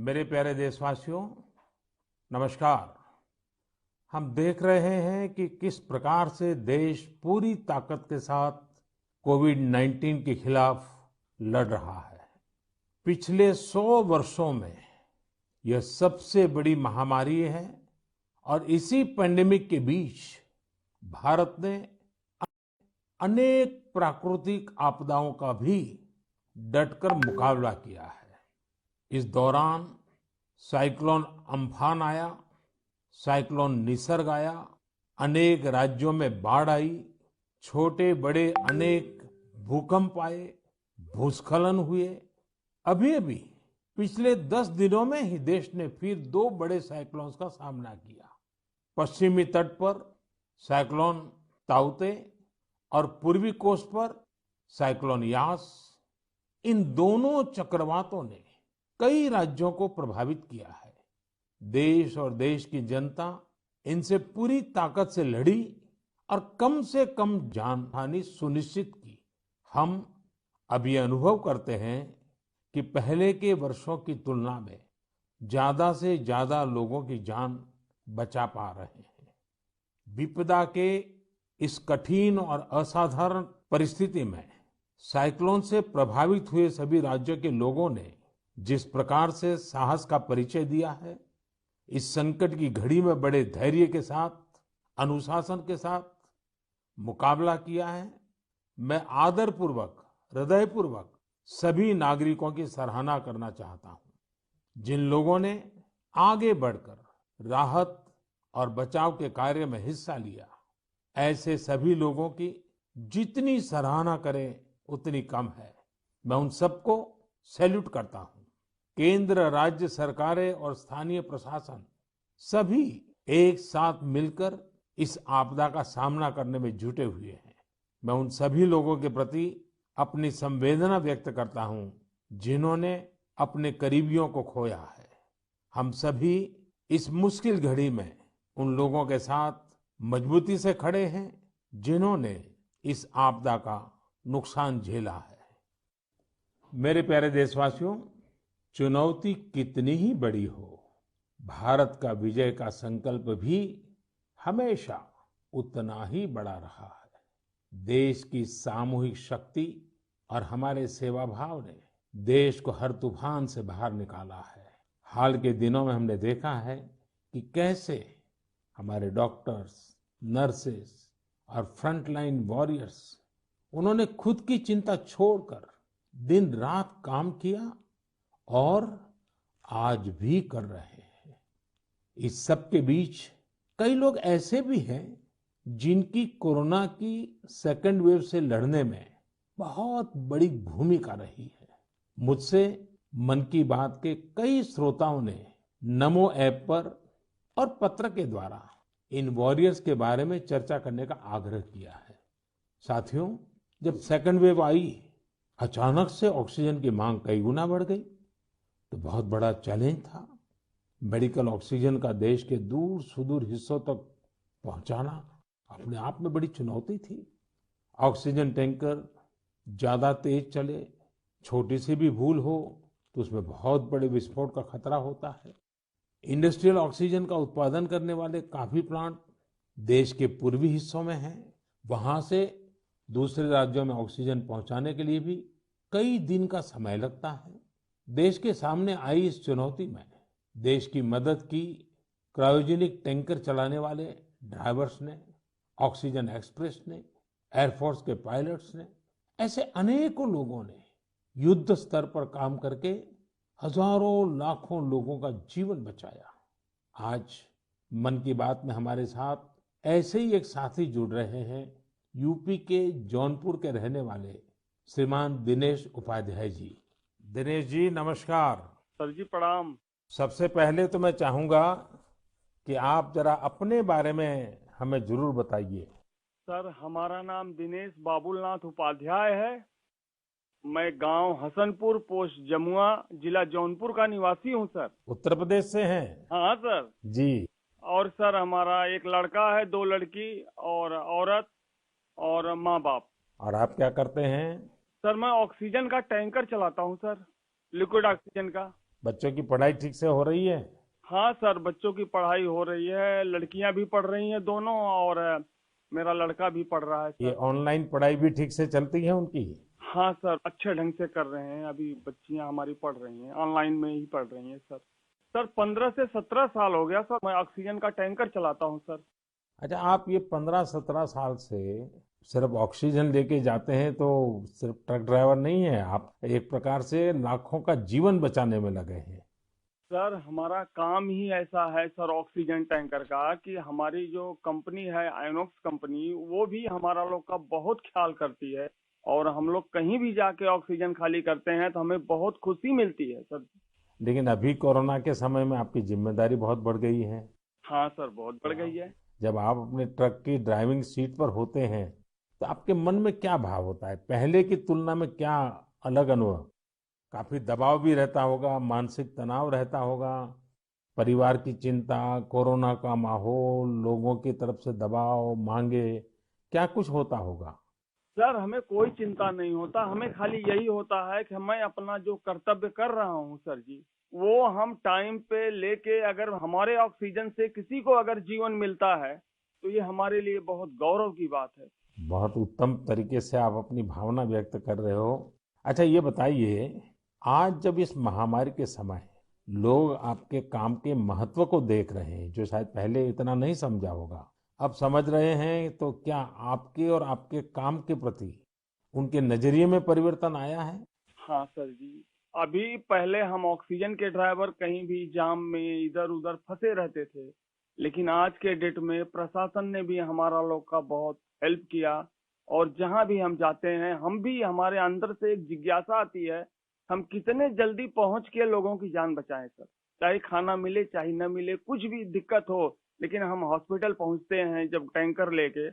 मेरे प्यारे देशवासियों, नमस्कार। हम देख रहे हैं कि किस प्रकार से देश पूरी ताकत के साथ कोविड-19 के खिलाफ लड़ रहा है। पिछले 100 वर्षों में यह सबसे बड़ी महामारी है और इसी पैंडेमिक के बीच भारत ने अनेक प्राकृतिक आपदाओं का भी डटकर मुकाबला किया है। इस दौरान साइक्लोन अम्फान आया, साइक्लोन निसर्ग आया, अनेक राज्यों में बाढ़ आई, छोटे बड़े अनेक भूकंप आए, भूस्खलन हुए। अभी अभी पिछले 10 दिनों में ही देश ने फिर 2 बड़े साइक्लोन्स का सामना किया। पश्चिमी तट पर साइक्लोन ताउते और पूर्वी कोस्ट पर साइक्लोन यास। इन दोनों चक्रवातों ने कई राज्यों को प्रभावित किया है। देश और देश की जनता इनसे पूरी ताकत से लड़ी और कम से कम जानहानि सुनिश्चित की। हम अब ये अनुभव करते हैं कि पहले के वर्षों की तुलना में ज्यादा से ज्यादा लोगों की जान बचा पा रहे हैं। विपदा के इस कठिन और असाधारण परिस्थिति में साइक्लोन से प्रभावित हुए सभी राज्यों के लोगों ने जिस प्रकार से साहस का परिचय दिया है, इस संकट की घड़ी में बड़े धैर्य के साथ, अनुशासन के साथ मुकाबला किया है, मैं आदरपूर्वक, हृदयपूर्वक सभी नागरिकों की सराहना करना चाहता हूं। जिन लोगों ने आगे बढ़कर राहत और बचाव के कार्य में हिस्सा लिया, ऐसे सभी लोगों की जितनी सराहना करें उतनी कम है। मैं उन सबको सैल्यूट करता हूं। केंद्र, राज्य सरकारें और स्थानीय प्रशासन सभी एक साथ मिलकर इस आपदा का सामना करने में जुटे हुए हैं। मैं उन सभी लोगों के प्रति अपनी संवेदना व्यक्त करता हूं जिन्होंने अपने करीबियों को खोया है। हम सभी इस मुश्किल घड़ी में उन लोगों के साथ मजबूती से खड़े हैं जिन्होंने इस आपदा का नुकसान झेला है। मेरे प्यारे देशवासियों, चुनौती कितनी ही बड़ी हो, भारत का विजय का संकल्प भी हमेशा उतना ही बड़ा रहा है। देश की सामूहिक शक्ति और हमारे सेवा भाव ने देश को हर तूफान से बाहर निकाला है। हाल के दिनों में हमने देखा है कि कैसे हमारे डॉक्टर्स, नर्सेस और फ्रंटलाइन वॉरियर्स, उन्होंने खुद की चिंता छोड़कर दिन रात काम किया और आज भी कर रहे हैं। इस सब के बीच कई लोग ऐसे भी हैं जिनकी कोरोना की सेकंड वेव से लड़ने में बहुत बड़ी भूमिका रही है। मुझसे मन की बात के कई श्रोताओं ने नमो ऐप पर और पत्र के द्वारा इन वॉरियर्स के बारे में चर्चा करने का आग्रह किया है। साथियों, जब सेकंड वेव आई, अचानक से ऑक्सीजन की मांग कई गुना बढ़ गई, तो बहुत बड़ा चैलेंज था। मेडिकल ऑक्सीजन का देश के दूर सुदूर हिस्सों तक पहुंचाना अपने आप में बड़ी चुनौती थी। ऑक्सीजन टैंकर ज्यादा तेज चले, छोटी सी भी भूल हो तो उसमें बहुत बड़े विस्फोट का खतरा होता है। इंडस्ट्रियल ऑक्सीजन का उत्पादन करने वाले काफी प्लांट देश के पूर्वी हिस्सों में हैं। वहां से दूसरे राज्यों में ऑक्सीजन पहुंचाने के लिए भी कई दिन का समय लगता है। देश के सामने आई इस चुनौती में देश की मदद की क्रायोजेनिक टैंकर चलाने वाले ड्राइवर्स ने, ऑक्सीजन एक्सप्रेस ने, एयरफोर्स के पायलट्स ने, ऐसे अनेकों लोगों ने युद्ध स्तर पर काम करके हजारों लाखों लोगों का जीवन बचाया। आज मन की बात में हमारे साथ ऐसे ही एक साथी जुड़ रहे हैं, यूपी के जौनपुर के रहने वाले श्रीमान दिनेश उपाध्याय जी। दिनेश जी, नमस्कार। सर जी प्रणाम। सबसे पहले तो मैं चाहूंगा कि आप जरा अपने बारे में हमें जरूर बताइए। सर, हमारा नाम दिनेश बाबुलनाथ उपाध्याय है। मैं गांव हसनपुर, पोस्ट जमुआ, जिला जौनपुर का निवासी हूं सर। उत्तर प्रदेश से हैं? हाँ सर। जी। और सर, हमारा एक लड़का है, 2 लड़की और औरत और माँ बाप। और आप क्या करते हैं? सर, मैं ऑक्सीजन का टैंकर चलाता हूं सर, लिक्विड ऑक्सीजन का। बच्चों की पढ़ाई ठीक से हो रही है? हाँ सर, बच्चों की पढ़ाई हो रही है। लड़कियां भी पढ़ रही हैं दोनों, और मेरा लड़का भी पढ़ रहा है ये सर। ऑनलाइन पढ़ाई भी ठीक से चलती है उनकी? हाँ सर, अच्छे ढंग से कर रहे हैं। अभी बच्चियां हमारी पढ़ रही हैं, ऑनलाइन में ही पढ़ रही हैं सर। सर 15 से 17 साल हो गया सर, मैं ऑक्सीजन का टैंकर चलाता हूँ सर। अच्छा, आप ये 15-17 साल से सिर्फ ऑक्सीजन लेके जाते हैं, तो सिर्फ ट्रक ड्राइवर नहीं है आप, एक प्रकार से लाखों का जीवन बचाने में लगे हैं। सर हमारा काम ही ऐसा है सर, ऑक्सीजन टैंकर का, कि हमारी जो कंपनी है आइनॉक्स कंपनी, वो भी हमारा लोग का बहुत ख्याल करती है। और हम लोग कहीं भी जाके ऑक्सीजन खाली करते हैं तो हमें बहुत खुशी मिलती है सर। लेकिन अभी कोरोना के समय में आपकी जिम्मेदारी बहुत बढ़ गई है। हाँ सर, बहुत बढ़ गई है। जब आप अपने ट्रक की ड्राइविंग सीट पर होते हैं, तो आपके मन में क्या भाव होता है? पहले की तुलना में क्या अलग अनुभव? काफी दबाव भी रहता होगा, मानसिक तनाव रहता होगा, परिवार की चिंता, कोरोना का माहौल, लोगों की तरफ से दबाव, मांगे, क्या कुछ होता होगा? सर हमें कोई चिंता नहीं होता, हमें खाली यही होता है कि मैं अपना जो कर्तव्य कर रहा हूँ सर जी, वो हम टाइम पे लेके, अगर हमारे ऑक्सीजन से किसी को अगर जीवन मिलता है तो ये हमारे लिए बहुत गौरव की बात है। बहुत उत्तम तरीके से आप अपनी भावना व्यक्त कर रहे हो। अच्छा, ये बताइए, आज जब इस महामारी के समय लोग आपके काम के महत्व को देख रहे हैं, जो शायद पहले इतना नहीं समझा होगा, अब समझ रहे हैं, तो क्या आपके और आपके काम के प्रति उनके नजरिए में परिवर्तन आया है? हाँ सर जी, अभी पहले हम ऑक्सीजन के ड्राइवर कहीं भी जाम में इधर उधर फंसे रहते थे, लेकिन आज के डेट में प्रशासन ने भी हमारा लोग का बहुत हेल्प किया। और जहां भी हम जाते हैं, हम भी, हमारे अंदर से एक जिज्ञासा आती है, हम कितने जल्दी पहुंच के लोगों की जान बचाएं सर। चाहे खाना मिले चाहे न मिले, कुछ भी दिक्कत हो, लेकिन हम हॉस्पिटल पहुंचते हैं जब टैंकर लेके,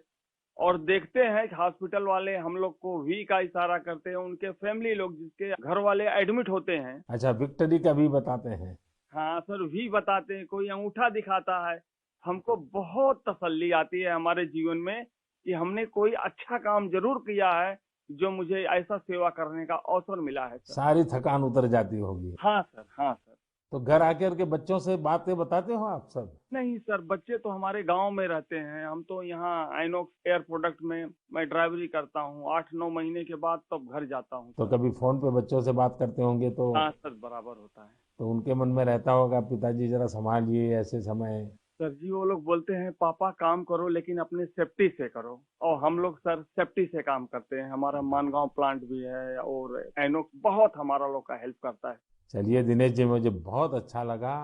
और देखते हैं कि हॉस्पिटल वाले हम लोग को वी का इशारा करते हैं, उनके फैमिली लोग जिसके घर वाले एडमिट होते हैं। अच्छा, विक्ट्री का भी बताते हैं? हाँ सर, वी बताते हैं, कोई अंगूठा दिखाता है। हमको बहुत तसल्ली आती है हमारे जीवन में कि हमने कोई अच्छा काम जरूर किया है, जो मुझे ऐसा सेवा करने का अवसर मिला है सर। सारी थकान उतर जाती होगी। हाँ सर, हाँ सर। तो घर आकर के बच्चों से बातें बताते हो आप सब? नहीं सर, बच्चे तो हमारे गांव में रहते हैं, हम तो यहाँ आइनॉक्स एयर प्रोडक्ट में मैं ड्राइवरी करता हूँ। 8-9 महीने के बाद तब घर जाता हूँ तो सर। कभी फोन पे बच्चों से बात करते होंगे, हाँ सर, बराबर होता है। तो उनके मन में रहता होगा, पिताजी जरा संभालिए ऐसे समय। सर जी, वो लोग बोलते हैं पापा काम करो लेकिन अपने सेफ्टी से करो, और हम लोग सर सेफ्टी से काम करते हैं। हमारा मानगांव प्लांट भी है, और आइनॉक्स बहुत हमारा लोग का हेल्प करता है। चलिए दिनेश जी, मुझे बहुत अच्छा लगा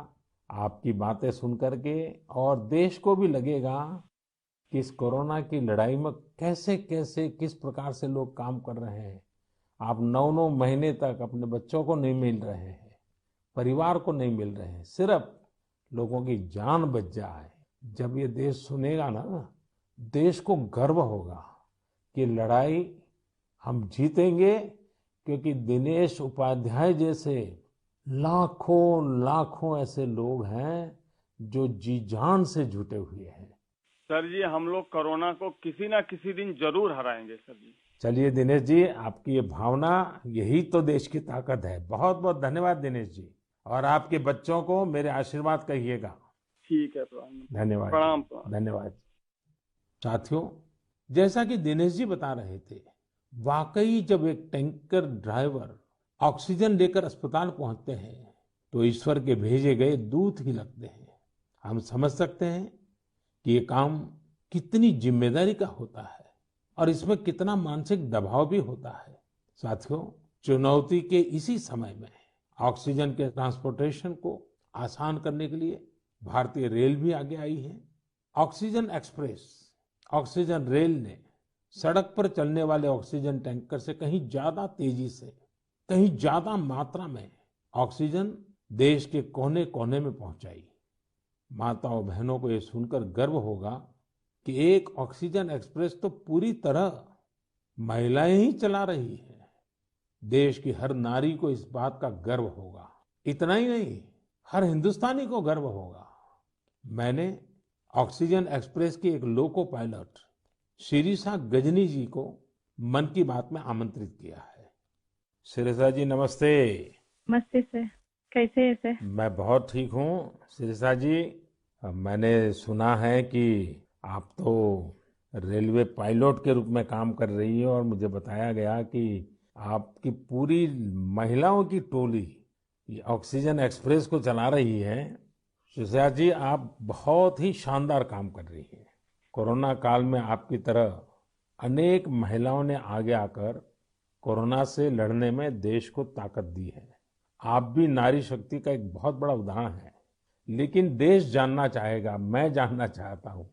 आपकी बातें सुन करके, और देश को भी लगेगा कि इस कोरोना की लड़ाई में कैसे कैसे किस प्रकार से लोग काम कर रहे हैं। आप 9-9 महीने तक अपने बच्चों को नहीं मिल रहे हैं, परिवार को नहीं मिल रहे हैं, सिर्फ लोगों की जान बच जाए। जब ये देश सुनेगा ना, देश को गर्व होगा कि लड़ाई हम जीतेंगे, क्योंकि दिनेश उपाध्याय जैसे लाखों लाखों ऐसे लोग हैं जो जी जान से जुटे हुए हैं। सर जी, हम लोग कोरोना को किसी ना किसी दिन जरूर हराएंगे सर जी। चलिए दिनेश जी, आपकी ये भावना, यही तो देश की ताकत है। बहुत बहुत धन्यवाद दिनेश जी, और आपके बच्चों को मेरे आशीर्वाद कहिएगा। ठीक है, प्रणाम। धन्यवाद। प्रणाम प्रणाम। धन्यवाद। साथियों, जैसा कि दिनेश जी बता रहे थे, वाकई जब एक टैंकर ड्राइवर ऑक्सीजन लेकर अस्पताल पहुंचते हैं, तो ईश्वर के भेजे गए दूत ही लगते हैं। हम समझ सकते हैं कि ये काम कितनी जिम्मेदारी का होता है, और इसमें कितना मानसिक दबाव भी होता है। साथियों, चुनौती के इसी समय में ऑक्सीजन के ट्रांसपोर्टेशन को आसान करने के लिए भारतीय रेल भी आगे आई है। ऑक्सीजन एक्सप्रेस, ऑक्सीजन रेल ने सड़क पर चलने वाले ऑक्सीजन टैंकर से कहीं ज्यादा तेजी से, कहीं ज्यादा मात्रा में ऑक्सीजन देश के कोने कोने में पहुंचाई। माताओं बहनों को ये सुनकर गर्व होगा कि एक ऑक्सीजन एक्सप्रेस तो पूरी तरह महिलाएं ही चला रही हैं। देश की हर नारी को इस बात का गर्व होगा। इतना ही नहीं, हर हिंदुस्तानी को गर्व होगा। मैंने ऑक्सीजन एक्सप्रेस के एक लोको पायलट शिरीषा गजनी जी को मन की बात में आमंत्रित किया है। शिरीषा जी, नमस्ते। नमस्ते सर। कैसे है सर? मैं बहुत ठीक हूँ शिरिषा जी। मैंने सुना है कि आप तो रेलवे पायलट के रूप में काम कर रही है और मुझे बताया गया कि आपकी पूरी महिलाओं की टोली ये ऑक्सीजन एक्सप्रेस को चला रही है। शिरिषा जी, आप बहुत ही शानदार काम कर रही हैं। कोरोना काल में आपकी तरह अनेक महिलाओं ने आगे आकर कोरोना से लड़ने में देश को ताकत दी है। आप भी नारी शक्ति का एक बहुत बड़ा उदाहरण है। लेकिन देश जानना चाहेगा, मैं जानना चाहता हूँ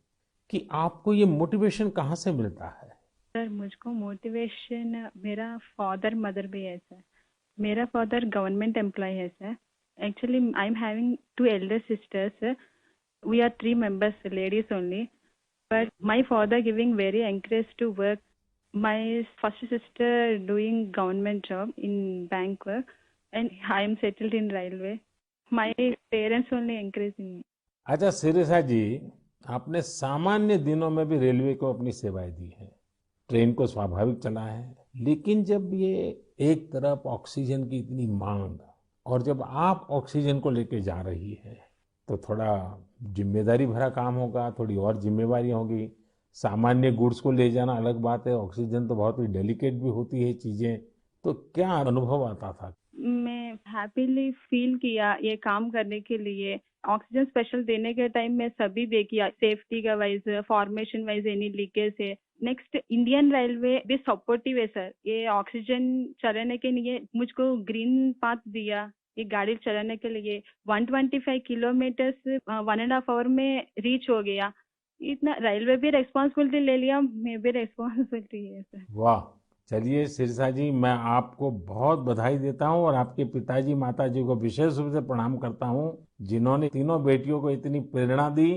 कि आपको ये मोटिवेशन कहाँ से मिलता है? सर मुझको मोटिवेशन मेरा फादर मदर भी है सर। मेरा फादर गवर्नमेंट एम्प्लॉय है sir. Actually I am having 2 elder sisters. We are 3 members ladies only, but my father giving very encourage to work. My first sister doing government job in bank work, and I am settled in railway. My parents only encouraging me. अच्छा शिरिषा जी, आपने सामान्य दिनों में भी railway को अपनी सेवाएं दी हैं, ट्रेन को स्वाभाविक चला है। लेकिन जब ये एक तरफ ऑक्सीजन की इतनी मांग और जब आप ऑक्सीजन को लेके जा रही है तो थोड़ा जिम्मेदारी भरा काम होगा, थोड़ी और जिम्मेवारी होगी। सामान्य गुड्स को ले जाना अलग बात है, ऑक्सीजन तो बहुत ही डेलिकेट भी होती है चीजें। तो क्या अनुभव आता था? मैं हैप्पीली फील किया ये काम करने के लिए। ऑक्सीजन स्पेशल देने के टाइम में सभी देखिए सेफ्टी का wise, formation wise any leakage है। नेक्स्ट इंडियन रेलवे भी सपोर्टिव है सर। ये ऑक्सीजन चलाने के लिए मुझको ग्रीन पाथ दिया ये गाड़ी चलाने के लिए। 125 किलोमीटर 1.5 आवर में रीच हो गया। इतना रेलवे भी रेस्पॉन्सिबिलिटी ले लिया, मैं भी रेस्पॉन्सिबिलिटी है सर। वाह! चलिए शिरसा जी, मैं आपको बहुत बधाई देता हूँ और आपके पिताजी माताजी को विशेष रूप से प्रणाम करता हूँ, जिन्होंने तीनों बेटियों को इतनी प्रेरणा दी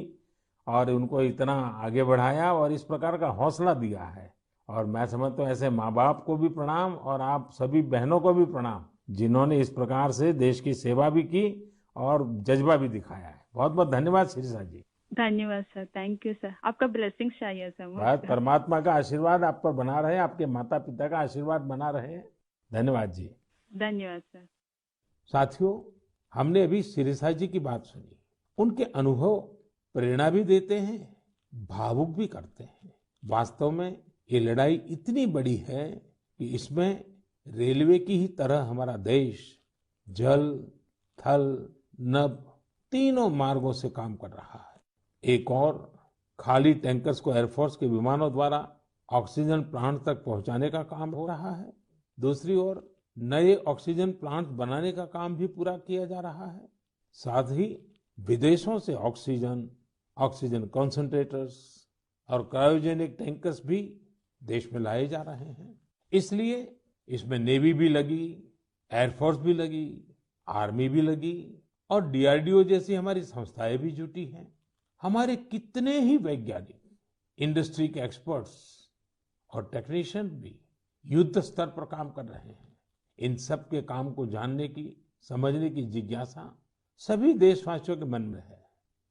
और उनको इतना आगे बढ़ाया और इस प्रकार का हौसला दिया है। और मैं समझता हूँ ऐसे माँ बाप को भी प्रणाम और आप सभी बहनों को भी प्रणाम, जिन्होंने इस प्रकार से देश की सेवा भी की और जज्बा भी दिखाया है। बहुत बहुत धन्यवाद शिरसा जी। धन्यवाद सर, थैंक यू सर। आपका ब्लेसिंग्स चाहिए सर बस मुझको। परमात्मा का आशीर्वाद आप पर बना रहे, आपके माता पिता का आशीर्वाद बना रहे। धन्यवाद जी। धन्यवाद सर। साथियों, हमने अभी शिरिषा जी की बात सुनी। उनके अनुभव प्रेरणा भी देते हैं, भावुक भी करते हैं। वास्तव में ये लड़ाई इतनी बड़ी है कि इसमें रेलवे की ही तरह हमारा देश जल, थल, नभ तीनों मार्गों से काम कर रहा है। एक और खाली टैंकर्स को एयरफोर्स के विमानों द्वारा ऑक्सीजन प्लांट तक पहुंचाने का काम हो रहा है। दूसरी ओर नए ऑक्सीजन प्लांट बनाने का काम भी पूरा किया जा रहा है। साथ ही विदेशों से ऑक्सीजन, ऑक्सीजन कंसंट्रेटर्स और क्रायोजेनिक टैंकर्स भी देश में लाए जा रहे हैं। इसलिए इसमें नेवी भी लगी, एयरफोर्स भी लगी, आर्मी भी लगी और डीआरडीओ जैसी हमारी संस्थाएं भी जुटी हैं। हमारे कितने ही वैज्ञानिक, इंडस्ट्री के एक्सपर्ट्स और टेक्नीशियन भी युद्ध स्तर पर काम कर रहे हैं। इन सब के काम को जानने की, समझने की जिज्ञासा सभी देशवासियों के मन में है।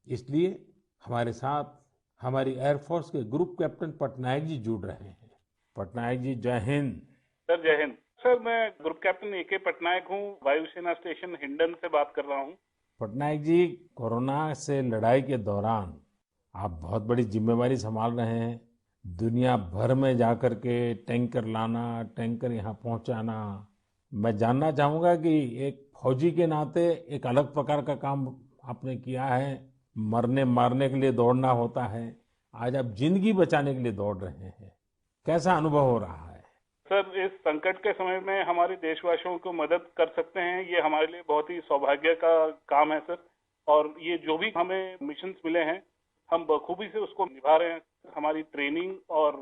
इसलिए हमारे साथ हमारी एयरफोर्स के ग्रुप कैप्टन पटनायक जी जुड़ रहे हैं। पटनायक जी, जय हिंद। सर जय हिंद। सर मैं ग्रुप कैप्टन ए.के. पटनायक हूँ, वायुसेना स्टेशन हिंडन से बात कर रहा हूँ। पटनायक जी, कोरोना से लड़ाई के दौरान आप बहुत बड़ी जिम्मेवारी संभाल रहे हैं। दुनिया भर में जाकर के टैंकर लाना, टैंकर यहाँ पहुंचाना। मैं जानना चाहूंगा कि एक फौजी के नाते एक अलग प्रकार का काम आपने किया है। मरने मारने के लिए दौड़ना होता है, आज आप जिंदगी बचाने के लिए दौड़ रहे हैं। कैसा अनुभव हो रहा है? सर इस संकट के समय में हमारे देशवासियों को मदद कर सकते हैं, ये हमारे लिए बहुत ही सौभाग्य का काम है सर। और ये जो भी हमें मिशंस मिले हैं, हम बखूबी से उसको निभा रहे हैं। हमारी ट्रेनिंग और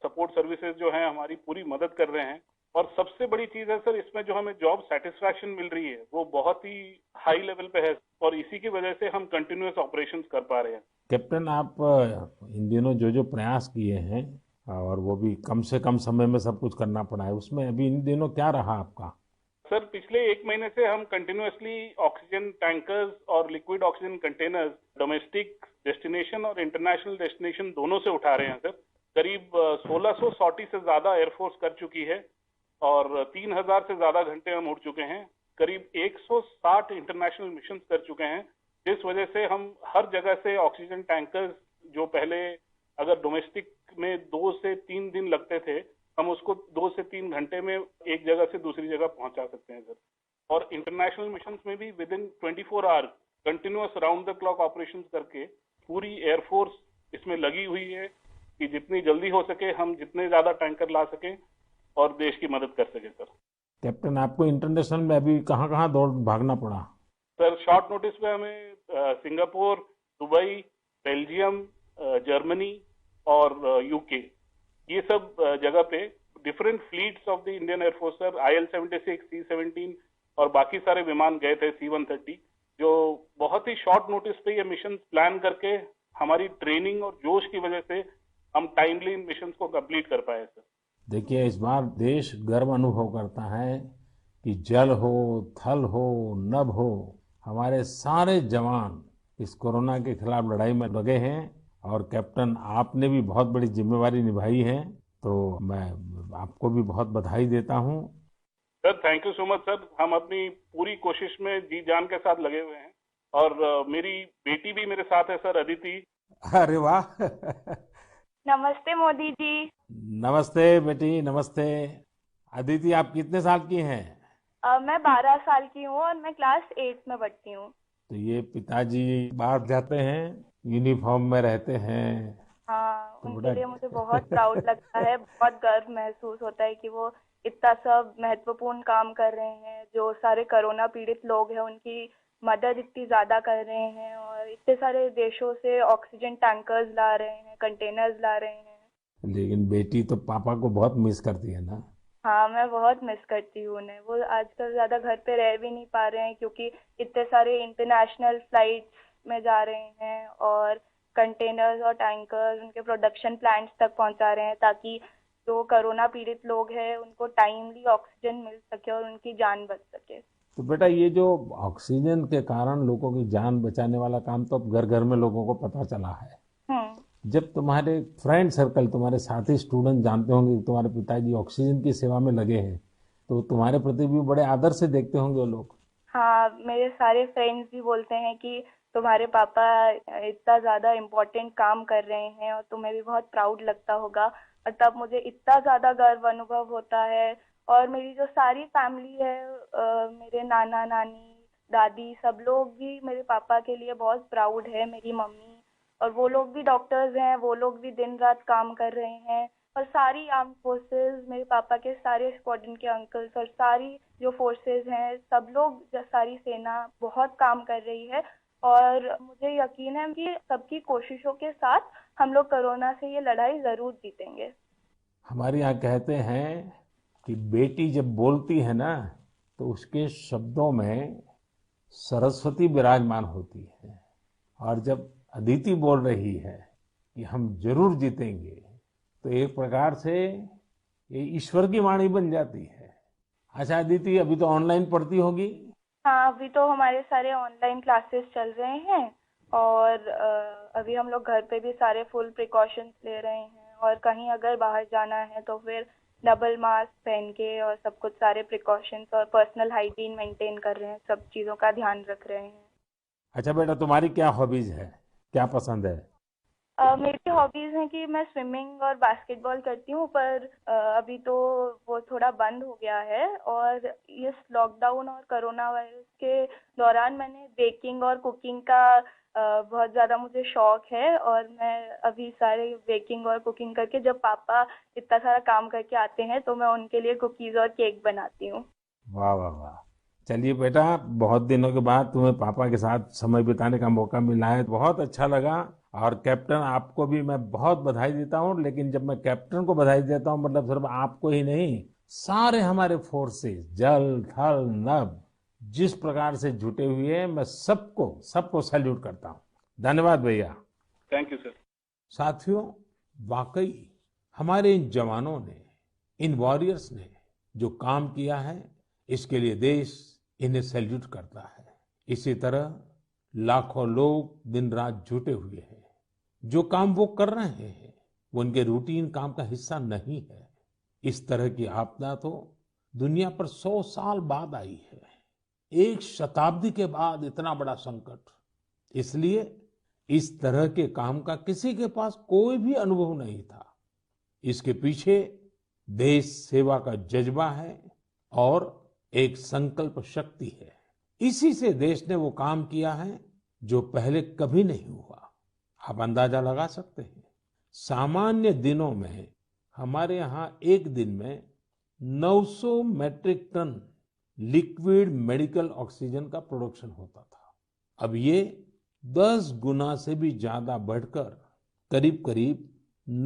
सपोर्ट सर्विसेज जो हैं हमारी पूरी मदद कर रहे हैं। और सबसे बड़ी चीज है सर, इसमें जो हमें जॉब सेटिस्फैक्शन मिल रही है वो बहुत ही हाई लेवल पे है और इसी की वजह से हम कंटिन्यूअस ऑपरेशंस कर पा रहे हैं। कैप्टन, आप इन दिनों जो जो प्रयास किए हैं और वो भी कम से कम समय में सब कुछ करना पड़ा है, उसमें अभी इन दिनों क्या रहा आपका? सर पिछले 1 महीने से हम कंटिन्यूअसली ऑक्सीजन टैंकर्स और liquid oxygen containers domestic destination और इंटरनेशनल डेस्टिनेशन दोनों से उठा रहे हैं सर। करीब 1600 सॉर्टी से ज्यादा एयरफोर्स कर चुकी है और 3000 से ज्यादा घंटे हम उड़ चुके हैं। करीब 160 इंटरनेशनल मिशन कर चुके हैं, जिस वजह से हम हर जगह से ऑक्सीजन टैंकर्स, जो पहले अगर डोमेस्टिक में 2 से 3 दिन लगते थे, हम उसको 2 से 3 घंटे में एक जगह से दूसरी जगह पहुंचा सकते हैं सर। और इंटरनेशनल मिशंस में भी within 24 hour continuous round the clock operations करके पूरी एयरफोर्स इसमें लगी हुई है कि जितनी जल्दी हो सके हम जितने ज्यादा टैंकर ला सकें और देश की मदद कर सकें सर। कैप्टन, आपको इंटरनेशनल में अभी कहाँ कहाँ दौड़ भागना पड़ा? सर शॉर्ट नोटिस पे हमें सिंगापुर, दुबई, बेल्जियम, जर्मनी और यूके, ये सब जगह पे different fleets of the Indian air force sir, IL-76, C-17 और बाकी सारे विमान गए थे, C-130, जो बहुत ही शॉर्ट नोटिस पे ये मिशन प्लान करके हमारी ट्रेनिंग और जोश की वजह से हम टाइमली इन मिशन को कंप्लीट कर पाए सर। देखिए, इस बार देश गर्व अनुभव करता है कि जल हो, थल हो, नभ हो, हमारे सारे जवान इस कोरोना के खिलाफ लड़ाई में लगे हैं। और कैप्टन, आपने भी बहुत बड़ी जिम्मेवारी निभाई है, तो मैं आपको भी बहुत बधाई देता हूँ। Sir thank you so much sir. हम अपनी पूरी कोशिश में जी जान के साथ लगे हुए हैं और मेरी बेटी भी मेरे साथ है सर, अदिति। अरे वाह! नमस्ते मोदी जी। नमस्ते बेटी, नमस्ते। अदिति, आप कितने साल की हैं? मैं 12 साल की हूँ और मैं क्लास 8 में पढ़ती हूँ। तो ये पिताजी बाहर जाते हैं, यूनिफॉर्म में रहते हैं। हाँ, तो उनके लिए मुझे बहुत प्राउड लगता है, बहुत गर्व महसूस होता है कि वो इतना सब महत्वपूर्ण काम कर रहे हैं। जो सारे कोरोना पीड़ित लोग हैं उनकी मदद इतनी ज्यादा कर रहे हैं और इतने सारे देशों से ऑक्सीजन टैंकर्स ला रहे हैं, कंटेनर्स ला रहे हैं। लेकिन बेटी तो पापा को बहुत मिस करती है ना? हाँ, मैं बहुत मिस करती हूँ उन्हें। वो आजकल ज्यादा घर पे रह भी नहीं पा रहे हैं क्योंकि इतने सारे इंटरनेशनल फ्लाइट्स में जा रहे हैं और कंटेनर्स और टैंकर्स उनके प्रोडक्शन प्लांट्स तक पहुंचा रहे हैं ताकि जो कोरोना पीड़ित लोग हैं उनको टाइमली ऑक्सीजन मिल सके और उनकी जान बच सके। तो बेटा, ये जो ऑक्सीजन के कारण लोगों की जान बचाने वाला काम तो अब घर घर में लोगों को पता चला है। जब तुम्हारे फ्रेंड सर्कल, तुम्हारे साथी स्टूडेंट जानते होंगे कि तुम्हारे पिताजी ऑक्सीजन की सेवा में लगे हैं, तो तुम्हारे प्रति भी बड़े आदर से देखते होंगे वो लोग। हाँ, मेरे सारे फ्रेंड्स भी बोलते हैं कि तुम्हारे पापा इतना ज्यादा इम्पोर्टेंट काम कर रहे हैं और तुम्हें भी बहुत प्राउड लगता होगा। और तब मुझे इतना ज्यादा गर्व अनुभव होता है। और मेरी जो सारी फैमिली है, मेरे नाना नानी, दादी, सब लोग भी मेरे पापा के लिए बहुत प्राउड है। मेरी मम्मी, और वो लोग भी डॉक्टर्स हैं, वो लोग भी दिन रात काम कर रहे हैं। और सारी आर्म फोर्सेस, मेरे पापा के सारे स्क्वाड्रन के अंकल्स और सारी जो फोर्सेस हैं, सब लोग, सारी सेना बहुत काम कर रही है। और मुझे यकीन है कि सबकी कोशिशों के साथ हम लोग कोरोना से ये लड़ाई जरूर जीतेंगे। हमारे यहाँ कहते हैं कि बेटी जब बोलती है ना, तो उसके शब्दों में सरस्वती विराजमान होती है। और जब अदिति बोल रही है कि हम जरूर जीतेंगे, तो एक प्रकार से ये ईश्वर की वाणी बन जाती है। अच्छा अदिति, अभी तो ऑनलाइन पढ़ती होगी? हाँ, अभी तो हमारे सारे ऑनलाइन क्लासेस चल रहे हैं और अभी हम लोग घर पे भी सारे फुल प्रिकॉशंस ले रहे हैं। और कहीं अगर बाहर जाना है तो फिर डबल मास्क पहन के और सब कुछ सारे प्रिकॉशंस और पर्सनल हाइजीन मेंटेन कर रहे हैं, सब चीज़ों का ध्यान रख रहे हैं। अच्छा बेटा, तुम्हारी क्या हॉबीज है, क्या पसंद है? मेरी हॉबीज हैं कि मैं स्विमिंग और बास्केटबॉल करती हूँ, पर अभी तो वो थोड़ा बंद हो गया है। और इस लॉकडाउन और कोरोना वायरस के दौरान मैंने बेकिंग और कुकिंग का बहुत ज़्यादा मुझे शौक है। और मैं अभी सारे बेकिंग और कुकिंग करके, जब पापा इतना सारा काम करके आते हैं तो मैं उनके लिए कुकीज़ और केक बनाती हूँ। वाह वाह वाह! चलिए बेटा, बहुत दिनों के बाद तुम्हें पापा के साथ समय बिताने का मौका मिला है, बहुत अच्छा लगा। और कैप्टन, आपको भी मैं बहुत बधाई देता हूँ। लेकिन जब मैं कैप्टन को बधाई देता हूँ, मतलब सिर्फ आपको ही नहीं, सारे हमारे फोर्सेस, जल थल नभ, जिस प्रकार से जुटे हुए हैं, मैं सबको सबको सैल्यूट करता हूँ। धन्यवाद भैया। Thank you sir. साथियों, वाकई हमारे इन जवानों ने, इन वॉरियर्स ने जो काम किया है, इसके लिए देश इन्हें सैल्यूट करता है। इसी तरह लाखों लोग दिन रात जुटे हुए हैं। जो काम वो कर रहे हैं वो उनके रूटीन काम का हिस्सा नहीं है। इस तरह की आपदा तो दुनिया पर 100 साल बाद आई है। एक शताब्दी के बाद इतना बड़ा संकट, इसलिए इस तरह के काम का किसी के पास कोई भी अनुभव नहीं था। इसके पीछे देश सेवा का जज्बा है और एक संकल्प शक्ति है। इसी से देश ने वो काम किया है जो पहले कभी नहीं हुआ। आप अंदाजा लगा सकते हैं, सामान्य दिनों में हमारे यहाँ एक दिन में 900 metric ton liquid medical oxygen का प्रोडक्शन होता था। अब ये 10 गुना से भी ज्यादा बढ़कर करीब करीब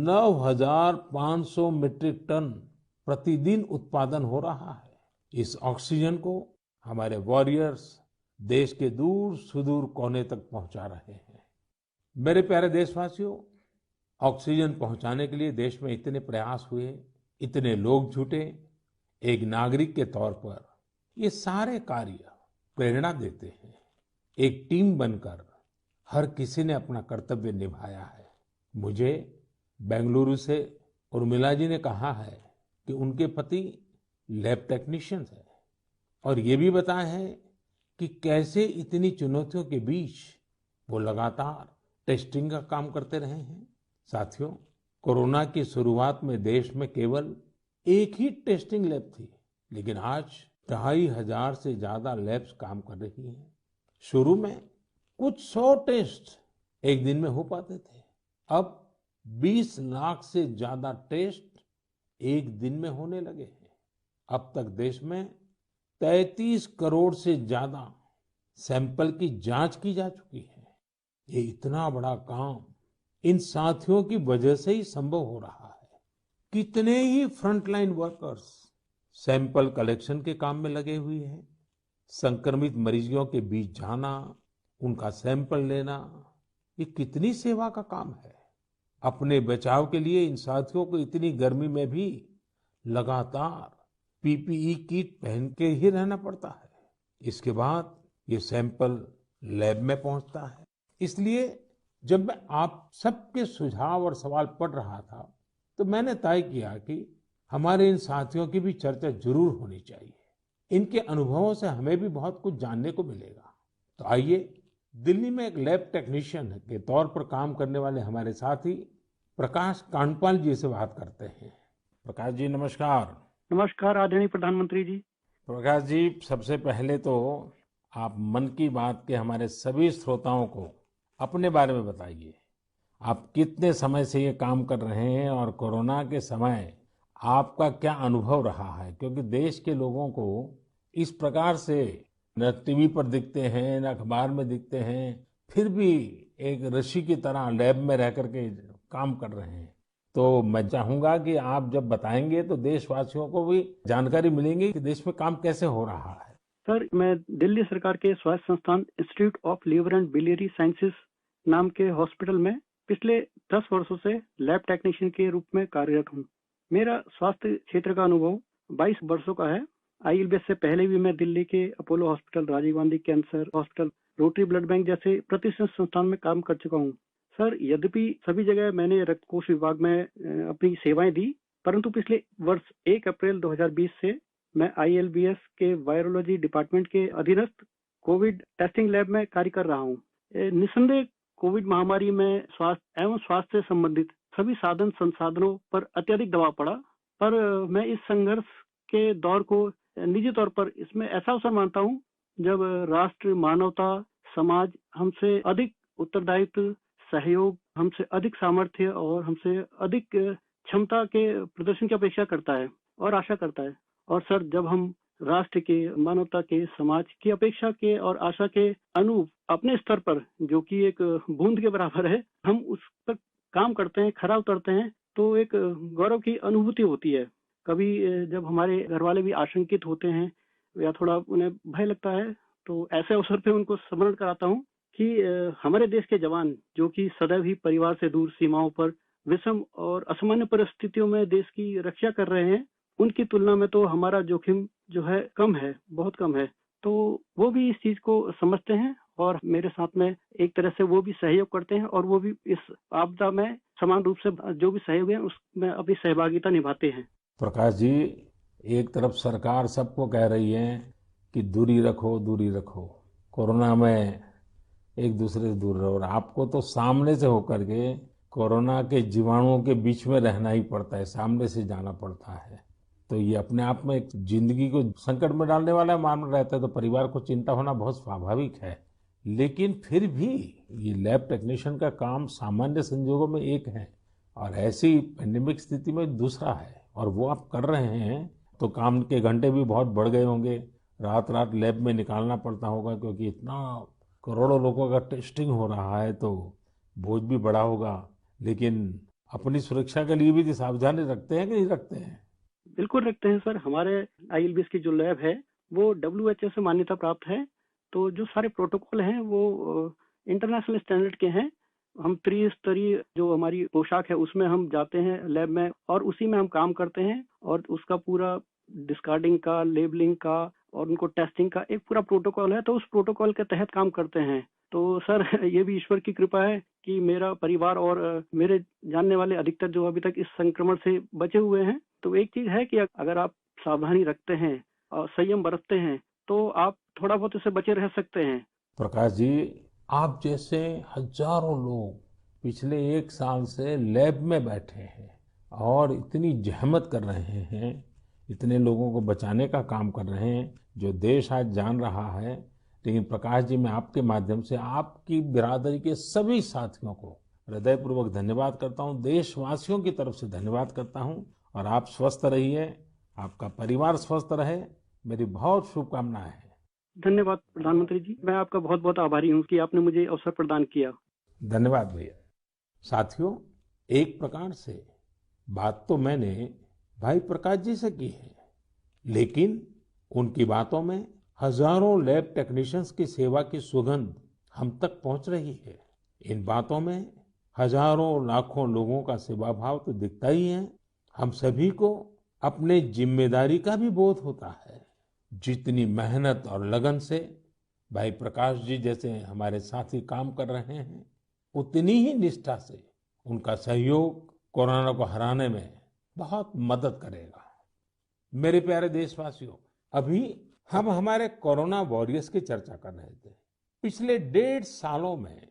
9,500 मीट्रिक टन प्रतिदिन उत्पादन हो रहा है। इस ऑक्सीजन को हमारे वॉरियर्स देश के दूर सुदूर कोने तक पहुंचा रहे हैं। मेरे प्यारे देशवासियों, ऑक्सीजन पहुंचाने के लिए देश में इतने प्रयास हुए, इतने लोग जुटे। एक नागरिक के तौर पर ये सारे कार्य प्रेरणा देते हैं। एक टीम बनकर हर किसी ने अपना कर्तव्य निभाया है। मुझे बेंगलुरु से उर्मिला जी ने कहा है कि उनके पति लैब टेक्नीशियन है और ये भी बताया है कि कैसे इतनी चुनौतियों के बीच वो लगातार टेस्टिंग का काम करते रहे हैं। साथियों, कोरोना की शुरुआत में देश में केवल एक ही टेस्टिंग लैब थी, लेकिन आज 2,500 से ज्यादा लैब्स काम कर रही हैं। शुरू में कुछ 100 टेस्ट एक दिन में हो पाते थे, अब 20 लाख से ज्यादा टेस्ट एक दिन में होने लगे हैं। अब तक देश में 33 करोड़ से ज्यादा सैंपल की जांच की जा चुकी है। ये इतना बड़ा काम इन साथियों की वजह से ही संभव हो रहा है। कितने ही फ्रंटलाइन वर्कर्स सैंपल कलेक्शन के काम में लगे हुए हैं। संक्रमित मरीजों के बीच जाना, उनका सैंपल लेना, ये कितनी सेवा का काम है। अपने बचाव के लिए इन साथियों को इतनी गर्मी में भी लगातार पीपीई किट पहन के ही रहना पड़ता है। इसके बाद ये सैंपल लैब में पहुंचता है। इसलिए जब मैं आप सबके सुझाव और सवाल पढ़ रहा था तो मैंने तय किया कि हमारे इन साथियों की भी चर्चा जरूर होनी चाहिए। इनके अनुभवों से हमें भी बहुत कुछ जानने को मिलेगा। तो आइए दिल्ली में एक लैब टेक्नीशियन के तौर पर काम करने वाले हमारे साथी प्रकाश कांडपाल जी से बात करते हैं। प्रकाश जी नमस्कार। नमस्कार आदरणीय प्रधानमंत्री जी। प्रकाश जी, सबसे पहले तो आप मन की बात के हमारे सभी श्रोताओं को अपने बारे में बताइए। आप कितने समय से ये काम कर रहे हैं और कोरोना के समय आपका क्या अनुभव रहा है? क्योंकि देश के लोगों को इस प्रकार से न टीवी पर दिखते हैं, न अखबार में दिखते हैं, फिर भी एक ऋषि की तरह लैब में रह करके काम कर रहे हैं। तो मैं चाहूंगा कि आप जब बताएंगे तो देशवासियों को भी जानकारी मिलेंगी कि देश में काम कैसे हो रहा है। सर, मैं दिल्ली सरकार के स्वास्थ्य संस्थान institute of liver and biliary sciences नाम के हॉस्पिटल में पिछले 10 वर्षों से लैब टेक्नीशियन के रूप में कार्यरत हूँ। मेरा स्वास्थ्य क्षेत्र का अनुभव 22 वर्षों का है। आईएलबीएस से पहले भी मैं दिल्ली के Apollo hospital, Rajiv Gandhi cancer hospital, Rotary blood bank जैसे प्रतिष्ठित संस्थान में काम कर चुका हूँ। सर, यद्यपि सभी जगह मैंने रक्त कोष विभाग में अपनी सेवाएं दी, परंतु पिछले वर्ष 1 अप्रैल 2020 से मैं आईएलबीएस के वायरोलॉजी डिपार्टमेंट के अधीनस्थ कोविड टेस्टिंग लैब में कार्य कर रहा हूँ। निस्संदेह कोविड महामारी में स्वास्थ्य एवं स्वास्थ्य से संबंधित सभी साधन संसाधनों पर अत्यधिक दबाव पड़ा, पर मैं इस संघर्ष के दौर को निजी तौर पर इसमें ऐसा अवसर मानता हूँ जब राष्ट्र, मानवता, समाज हमसे अधिक उत्तरदायित्व, सहयोग, हमसे अधिक सामर्थ्य और हमसे अधिक क्षमता के प्रदर्शन की अपेक्षा करता है और आशा करता है। और सर, जब हम राष्ट्र के, मानवता के, समाज की अपेक्षा के और आशा के अनुरूप अपने स्तर पर, जो कि एक बूंद के बराबर है, हम उस पर काम करते हैं, खरा उतरते हैं, तो एक गौरव की अनुभूति होती है। कभी जब हमारे घर वाले भी आशंकित होते हैं या थोड़ा उन्हें भय लगता है, तो ऐसे अवसर पे उनको स्मरण कराता हूँ कि हमारे देश के जवान, जो कि सदैव ही परिवार से दूर सीमाओं पर विषम और असामान्य परिस्थितियों में देश की रक्षा कर रहे हैं, उनकी तुलना में तो हमारा जोखिम जो है कम है, बहुत कम है। तो वो भी इस चीज को समझते हैं और मेरे साथ में एक तरह से वो भी सहयोग करते हैं और वो भी इस आपदा में समान रूप से जो भी सहयोग है उसमें अपनी सहभागिता निभाते हैं। प्रकाश जी, एक तरफ सरकार सबको कह रही है कि दूरी रखो, दूरी रखो। कोरोना में एक दूसरे से दूर रहो, और आपको तो सामने से होकर के कोरोना के जीवाणुओं के बीच में रहना ही पड़ता है, सामने से जाना पड़ता है। तो ये अपने आप में एक जिंदगी को संकट में डालने वाला मामला रहता है, तो परिवार को चिंता होना बहुत स्वाभाविक है। लेकिन फिर भी ये लैब टेक्नीशियन का काम सामान्य संजोगों में एक है और ऐसी पेंडेमिक स्थिति में दूसरा है, और वो आप कर रहे हैं तो काम के घंटे भी बहुत बढ़ गए होंगे। रात रात लैब में निकालना पड़ता होगा, क्योंकि इतना करोड़ों लोगों का टेस्टिंग हो रहा है, तो बोझ भी बड़ा होगा। लेकिन अपनी सुरक्षा के लिए भी सावधानी रखते हैं कि नहीं रखते हैं? बिल्कुल रखते हैं सर। हमारे आईएलबीएस की जो लैब है वो डब्ल्यूएचओ से मान्यता प्राप्त है, तो जो सारे प्रोटोकॉल हैं वो इंटरनेशनल स्टैंडर्ड के हैं। हम त्रिस्तरीय जो हमारी पोशाक है उसमें हम जाते हैं लैब में, और उसी में हम काम करते हैं, और उसका पूरा डिस्कार्डिंग का, लेबलिंग का और उनको टेस्टिंग का एक पूरा प्रोटोकॉल है, तो उस प्रोटोकॉल के तहत काम करते हैं। तो सर ये भी ईश्वर की कृपा है कि मेरा परिवार और मेरे जानने वाले अधिकतर जो अभी तक इस संक्रमण से बचे हुए हैं। तो एक चीज है कि अगर आप सावधानी रखते हैं और संयम बरतते हैं तो आप थोड़ा बहुत इससे बचे रह सकते हैं। प्रकाश जी, आप जैसे हजारों लोग पिछले 1 साल से लैब में बैठे हैं और इतनी जहमत कर रहे हैं, इतने लोगों को बचाने का काम कर रहे हैं, जो देश आज जान रहा है। लेकिन प्रकाश जी, मैं आपके माध्यम से आपकी बिरादरी के सभी साथियों को हृदयपूर्वक धन्यवाद करता हूं, देशवासियों की तरफ से धन्यवाद करता हूं। और आप स्वस्थ रहिए, आपका परिवार स्वस्थ रहे, मेरी बहुत शुभकामनाएं हैं। धन्यवाद प्रधानमंत्री जी, मैं आपका बहुत बहुत आभारी हूँ कि आपने मुझे अवसर प्रदान किया। धन्यवाद भैया। साथियों, एक प्रकार से बात तो मैंने भाई प्रकाश जी से की है, लेकिन उनकी बातों में हजारों लैब टेक्नीशियंस की सेवा की सुगंध हम तक पहुंच रही है। इन बातों में हजारों लाखों लोगों का सेवा भाव तो दिखता ही है। हम सभी को अपने जिम्मेदारी का भी बोध होता है। जितनी मेहनत और लगन से भाई प्रकाश जी जैसे हमारे साथी काम कर रहे हैं, उतनी ही निष्ठा से उनका सहयोग कोरोना को हराने में बहुत मदद करेगा। मेरे प्यारे देशवासियों, अभी हम हमारे कोरोना वॉरियर्स की चर्चा कर रहे थे। पिछले 1.5 सालों में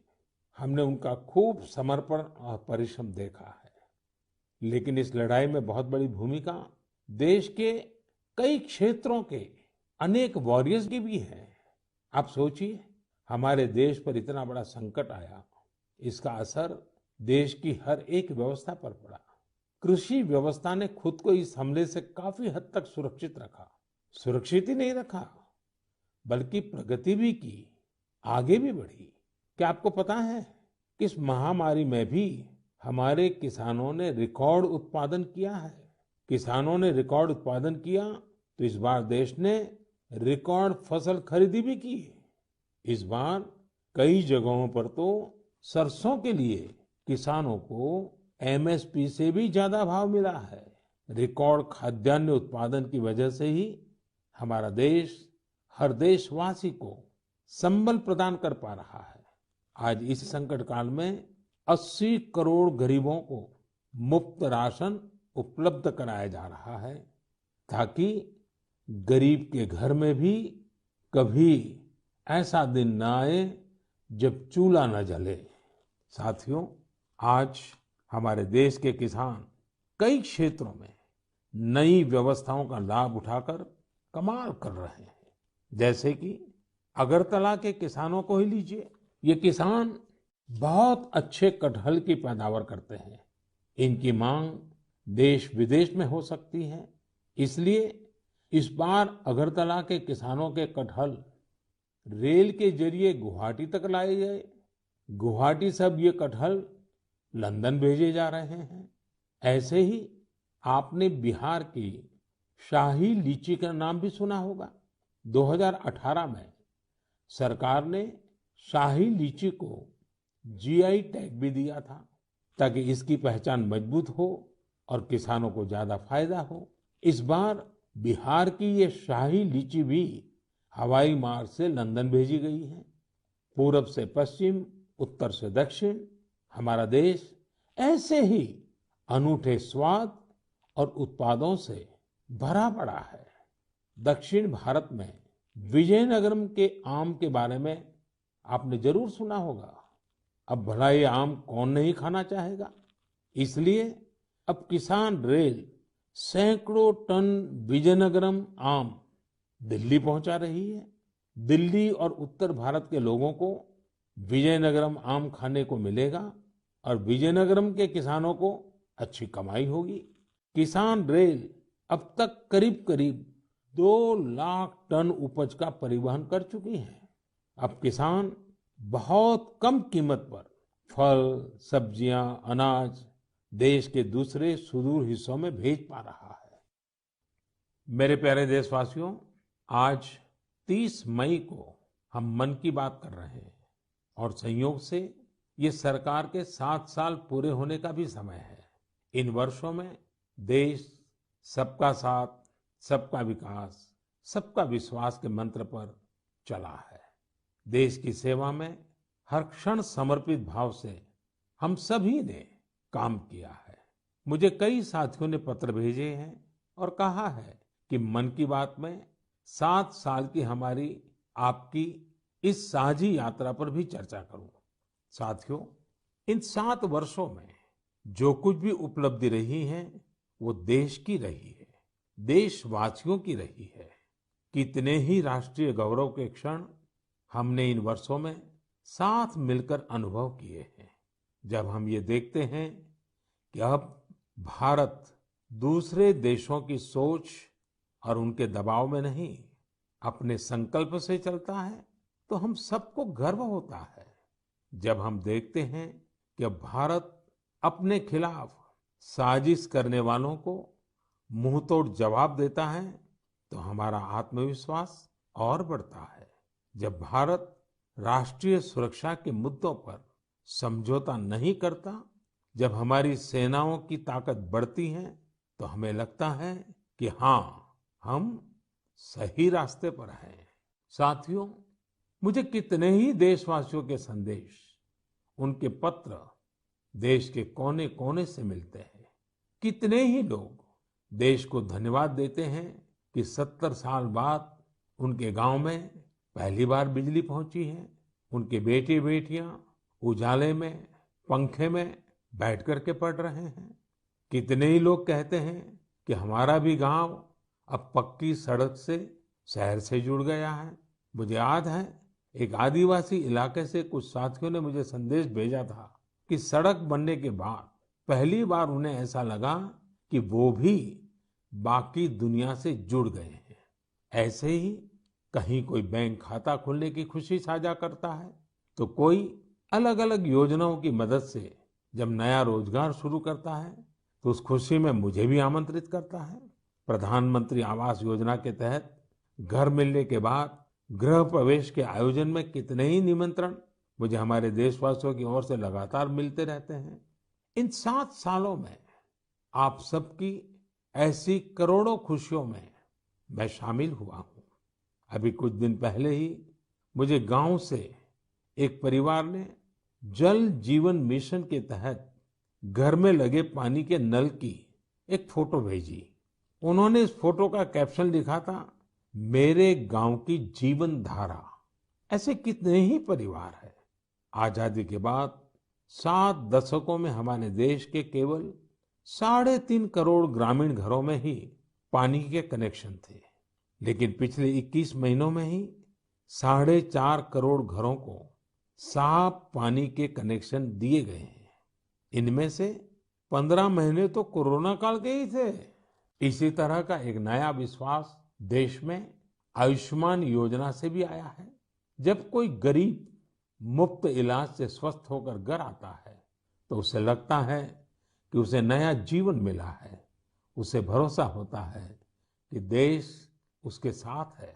हमने उनका खूब समर्पण और परिश्रम देखा है, लेकिन इस लड़ाई में बहुत बड़ी भूमिका देश के कई क्षेत्रों के अनेक वॉरियर्स की भी है। आप सोचिए, हमारे देश पर इतना बड़ा संकट आया, इसका असर देश की हर एक व्यवस्था पर पड़ा। कृषि व्यवस्था ने खुद को इस हमले से काफी हद तक सुरक्षित रखा। सुरक्षित ही नहीं रखा, बल्कि प्रगति भी की, आगे भी बढ़ी। क्या आपको पता है कि इस महामारी में भी हमारे किसानों ने रिकॉर्ड उत्पादन किया है? किसानों ने रिकॉर्ड उत्पादन किया तो इस बार देश ने रिकॉर्ड फसल खरीदी भी की। इस बार कई जगहों पर तो सरसों के लिए किसानों को एमएसपी से भी ज्यादा भाव मिला है। रिकॉर्ड खाद्यान्न उत्पादन की वजह से ही हमारा देश हर देशवासी को संबल प्रदान कर पा रहा है। आज इस संकट काल में 80 करोड़ गरीबों को मुफ्त राशन उपलब्ध कराया जा रहा है, ताकि गरीब के घर में भी कभी ऐसा दिन न आए जब चूल्हा न जले। साथियों, आज हमारे देश के किसान कई क्षेत्रों में नई व्यवस्थाओं का लाभ उठाकर कमाल कर रहे हैं। जैसे कि अगरतला के किसानों को ही लीजिए। ये किसान बहुत अच्छे कटहल की पैदावार करते हैं। इनकी मांग देश विदेश में हो सकती है, इसलिए इस बार अगरतला के किसानों के कटहल रेल के जरिए गुवाहाटी तक लाए गए। गुवाहाटी से अब ये कटहल लंदन भेजे जा रहे हैं। ऐसे ही आपने बिहार की शाही लीची का नाम भी सुना होगा। 2018 में सरकार ने शाही लीची को जीआई टैग भी दिया था, ताकि इसकी पहचान मजबूत हो और किसानों को ज्यादा फायदा हो। इस बार बिहार की ये शाही लीची भी हवाई मार्ग से लंदन भेजी गई है। पूरब से पश्चिम, उत्तर से दक्षिण, हमारा देश ऐसे ही अनूठे स्वाद और उत्पादों से भरा पड़ा है। दक्षिण भारत में विजयनगरम के आम के बारे में आपने जरूर सुना होगा। अब भला ये आम कौन नहीं खाना चाहेगा। इसलिए अब किसान रेल सैकड़ों टन विजयनगरम आम दिल्ली पहुंचा रही है। दिल्ली और उत्तर भारत के लोगों को विजयनगरम आम खाने को मिलेगा और विजयनगरम के किसानों को अच्छी कमाई होगी। किसान रेल अब तक करीब करीब 2 लाख टन उपज का परिवहन कर चुकी है। अब किसान बहुत कम कीमत पर फल, सब्जियां, अनाज देश के दूसरे सुदूर हिस्सों में भेज पा रहा है। मेरे प्यारे देशवासियों, आज 30 मई को हम मन की बात कर रहे हैं और संयोग से ये सरकार के 7 साल पूरे होने का भी समय है। इन वर्षों में देश सबका साथ, सबका विकास, सबका विश्वास के मंत्र पर चला है। देश की सेवा में हर क्षण समर्पित भाव से हम सभी ने काम किया है। मुझे कई साथियों ने पत्र भेजे हैं और कहा है कि मन की बात में 7 साल की हमारी आपकी इस साझी यात्रा पर भी चर्चा करूं। साथियों, इन 7 वर्षों में जो कुछ भी उपलब्धि रही है वो देश की रही है, देशवासियों की रही है। कितने ही राष्ट्रीय गौरव के क्षण हमने इन वर्षों में साथ मिलकर अनुभव किए हैं। जब हम ये देखते हैं कि अब भारत दूसरे देशों की सोच और उनके दबाव में नहीं, अपने संकल्प से चलता है, तो हम सबको गर्व होता है। जब हम देखते हैं कि अब भारत अपने खिलाफ साजिश करने वालों को मुंहतोड़ जवाब देता है, तो हमारा आत्मविश्वास और बढ़ता है। जब भारत राष्ट्रीय सुरक्षा के मुद्दों पर समझौता नहीं करता, जब हमारी सेनाओं की ताकत बढ़ती है, तो हमें लगता है कि हाँ, हम सही रास्ते पर हैं। साथियों, मुझे कितने ही देशवासियों के संदेश, उनके पत्र देश के कोने कोने से मिलते हैं। कितने ही लोग देश को धन्यवाद देते हैं कि 70 साल बाद उनके गांव में पहली बार बिजली पहुंची है। उनके बेटे बेटियां उजाले में, पंखे में बैठ करके पढ़ रहे हैं। कितने ही लोग कहते हैं कि हमारा भी गांव अब पक्की सड़क से शहर से जुड़ गया है। मुझे याद है, एक आदिवासी इलाके से कुछ साथियों ने मुझे संदेश भेजा था कि सड़क बनने के बाद पहली बार उन्हें ऐसा लगा कि वो भी बाकी दुनिया से जुड़ गए हैं। ऐसे ही कहीं कोई बैंक खाता खोलने की खुशी साझा करता है, तो कोई अलग अलग योजनाओं की मदद से जब नया रोजगार शुरू करता है, तो उस खुशी में मुझे भी आमंत्रित करता है। प्रधानमंत्री आवास योजना के तहत घर मिलने के बाद गृह प्रवेश के आयोजन में कितने ही निमंत्रण मुझे हमारे देशवासियों की ओर से लगातार मिलते रहते हैं। इन 7 सालों में आप सबकी ऐसी करोड़ों खुशियों में मैं शामिल हुआ हूं। अभी कुछ दिन पहले ही मुझे गांव से एक परिवार ने जल जीवन मिशन के तहत घर में लगे पानी के नल की एक फोटो भेजी। उन्होंने इस फोटो का कैप्शन लिखा था, मेरे गांव की जीवन धारा। ऐसे कितने ही परिवार हैं। आजादी के बाद 7 दशकों में हमारे देश के केवल 3.5 करोड़ ग्रामीण घरों में ही पानी के कनेक्शन थे, लेकिन पिछले 21 महीनों में ही 4.5 करोड़ घरों को साफ पानी के कनेक्शन दिए गए हैं। इनमें से 15 महीने तो कोरोना काल के ही थे। इसी तरह का एक नया विश्वास देश में आयुष्मान योजना से भी आया है। जब कोई गरीब मुफ्त इलाज से स्वस्थ होकर घर आता है, तो उसे लगता है कि उसे नया जीवन मिला है। उसे भरोसा होता है कि देश उसके साथ है।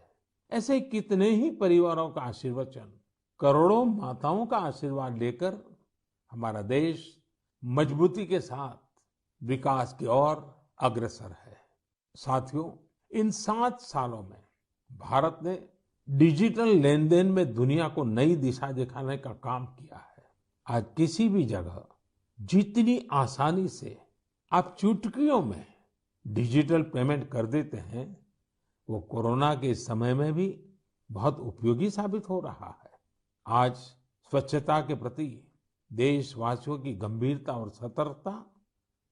ऐसे कितने ही परिवारों का आशीर्वचन, करोड़ों माताओं का आशीर्वाद लेकर हमारा देश मजबूती के साथ विकास की ओर अग्रसर है। साथियों, इन 7 सालों में भारत ने डिजिटल लेन देन में दुनिया को नई दिशा दिखाने का काम किया है। आज किसी भी जगह जितनी आसानी से आप चुटकियों में डिजिटल पेमेंट कर देते हैं, वो कोरोना के इस समय में भी बहुत उपयोगी साबित हो रहा है। आज स्वच्छता के प्रति देशवासियों की गंभीरता और सतर्कता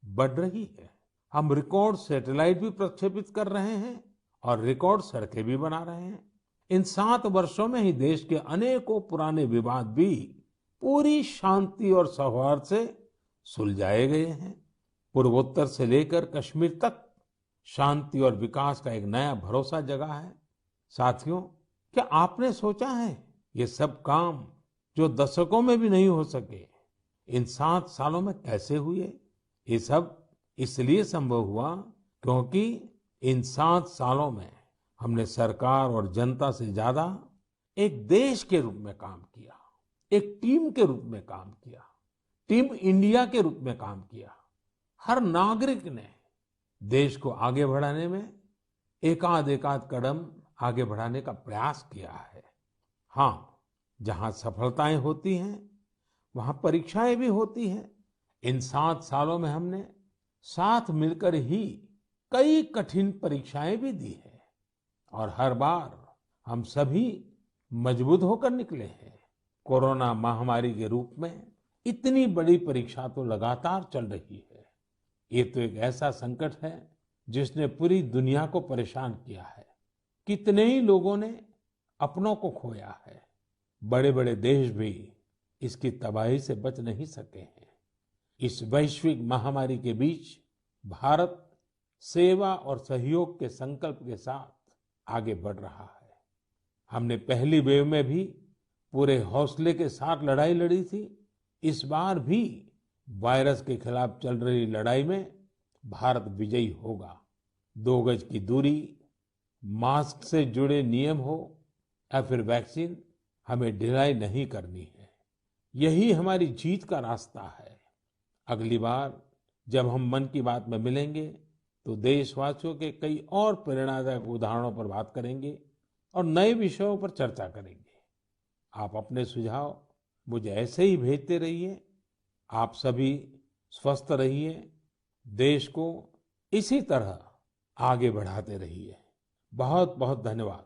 बढ़ रही है। हम रिकॉर्ड सैटेलाइट भी प्रक्षेपित कर रहे हैं और रिकॉर्ड सड़कें भी बना रहे हैं। इन 7 वर्षों में ही देश के अनेकों पुराने विवाद भी पूरी शांति और सौहार्द से सुलझाए गए हैं। पूर्वोत्तर से लेकर कश्मीर तक शांति और विकास का एक नया भरोसा जगा है। साथियों, क्या आपने सोचा है ये सब काम जो दशकों में भी नहीं हो सके, इन 7 सालों में कैसे हुए? ये सब इसलिए संभव हुआ क्योंकि इन 7 सालों में हमने सरकार और जनता से ज्यादा एक देश के रूप में काम किया, एक टीम के रूप में काम किया, टीम इंडिया के रूप में काम किया। हर नागरिक ने देश को आगे बढ़ाने में एकाध कदम आगे बढ़ाने का प्रयास किया है। हाँ, जहां सफलताएं होती हैं, वहां परीक्षाएं भी होती हैं। इन 7 सालों में हमने साथ मिलकर ही कई कठिन परीक्षाएं भी दी है और हर बार हम सभी मजबूत होकर निकले हैं। कोरोना महामारी के रूप में इतनी बड़ी परीक्षा तो लगातार चल रही है। ये तो एक ऐसा संकट है जिसने पूरी दुनिया को परेशान किया है। कितने ही लोगों ने अपनों को खोया है। बड़े बड़े देश भी इसकी तबाही से बच नहीं सके हैं। इस वैश्विक महामारी के बीच भारत सेवा और सहयोग के संकल्प के साथ आगे बढ़ रहा है। हमने पहली वेव में भी पूरे हौसले के साथ लड़ाई लड़ी थी। इस बार भी वायरस के खिलाफ चल रही लड़ाई में भारत विजयी होगा। 2 गज की दूरी, मास्क से जुड़े नियम हो या फिर वैक्सीन, हमें ढिलाई नहीं करनी है। यही हमारी जीत का रास्ता है। अगली बार जब हम मन की बात में मिलेंगे तो देशवासियों के कई और प्रेरणादायक उदाहरणों पर बात करेंगे और नए विषयों पर चर्चा करेंगे। आप अपने सुझाव मुझे ऐसे ही भेजते रहिए। आप सभी स्वस्थ रहिए, देश को इसी तरह आगे बढ़ाते रहिए। बहुत बहुत धन्यवाद।